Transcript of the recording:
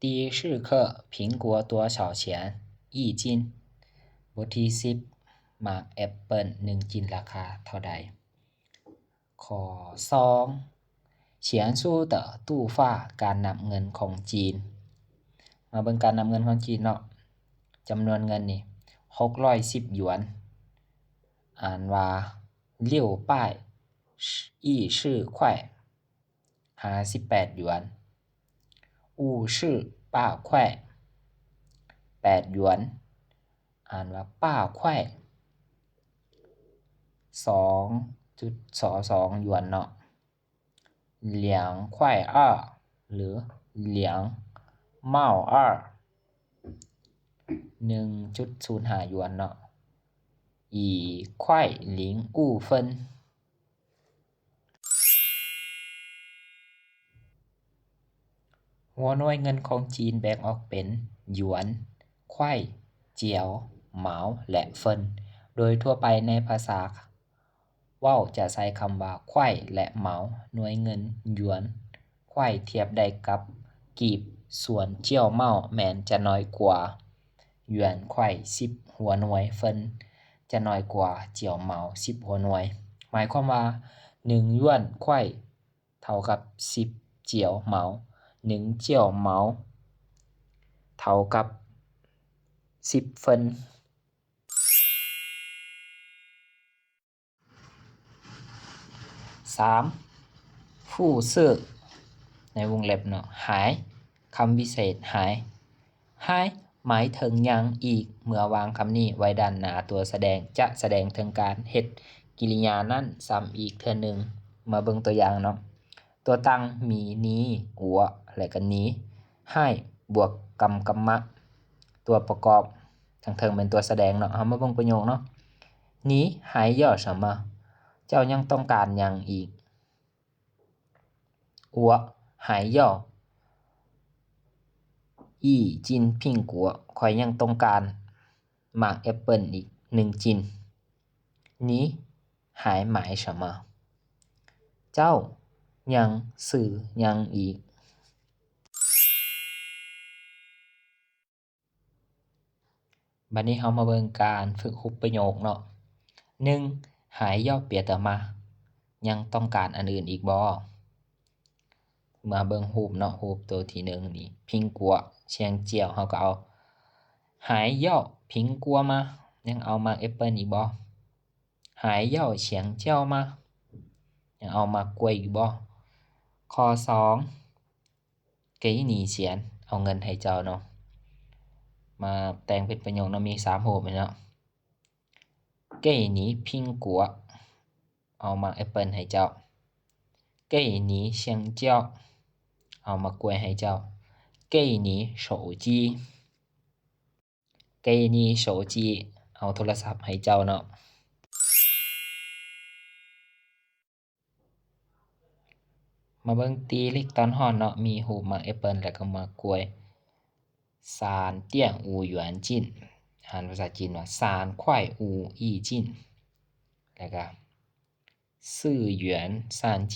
第10课苹果多少钱1斤บทที่10หมากแอปเปิล1斤ราคาเท่าใดข้อ2เฉียนซู่เต๋อตู้ฟ้าการนับเงินของจีนมาเบิ่งการนับเงินของจีนเนาะจำนวนเงินนี่610หยวนอ่านว่า6拜14块58หยวน58块8หยวนอ่านว่า8块2.22หยวนเนาะ2块2หรือ2毛2 1.05หยวนเนาะ1块05分หัวหน่วยเงินของจีนแบ่งออกเป็นหยวนไขว้เจียวเหมาและเฟินโดยทั่วไปในภาษาเว้าจะใช้คำว่าไขว้และเหมาหน่วยเงินหยวนไขว้เทียบได้กับกีบส่วนเจียวเหมาแม้นจะน้อยกว่าหยวนไขว้10หัวหน่วยเฟินจะน้อยกว่าเจียวเหมา10หัวหน่วยหมายความว่า1หยวนไขว้เท่ากับ10เจียวเหมา1เจียวเหมาเท่ากับ10เฟิน3ผู้ซื้อในวงเล็บเนาะหายคำวิเศษหายหมายถึงยังอีกเมื่อวางคำนี้ไว้ด้านหน้าตัวแสดงจะแสดงถึงการเฮ็ดกิริยานั้นซ้ำอีกเทื่อนึงมาเบิ่งตัวอย่างเนาะตัวตั้งมีนี้อัวและก็นี้ให้บวกกำมะตัวประกอบทางเทิงเป็นตัวแสดงเนาะเอามาเบิ่งประโยคเนาะนี้หายย่อ什么เจ้ายังต้องการหยังอีกอัวหายย่ออีจินพิงกัวข่อยยังต้องการหมากแอปเปิลอีก1จินนี้หายหมาย什么เจ้ายังซื้อยังอีกบัดนี้เรามาเบิ่งการฝึกรูปประโยคเนาะ1หายย่อเปียตมายังต้องการอันอื่นอีกบ่มาเบิ่งรูปเนาะรูปตัวที่1นี่พิงกัวเชียงเจียวเราก็เอาหายย่อพิงกัวมายังเอามาแอปเปิลอีกบ่หายย่อเฉียงเจียวมายังเอามากล้วยอีกบ่ข้อ2给你钱เอาเงินให้เจ้าเนาะมาแต่งเป็นประโยคเนาะมี3รูปเนาะ给你苹果เอามาแอปเปิลให้เจ้า给你香蕉เอามากล้วยให้เจ้า给你手机给你手机เอาโทรศัพท์ให้เจ้าเนาะมาเบิ่งตีเล็กตอนฮ้อนเนาะมีรูปหมากแอปเปิลแล้วก็หมากกล้วย3.5元斤อ่านภาษาจีนว่า3.5亿斤แล้วก็4元3斤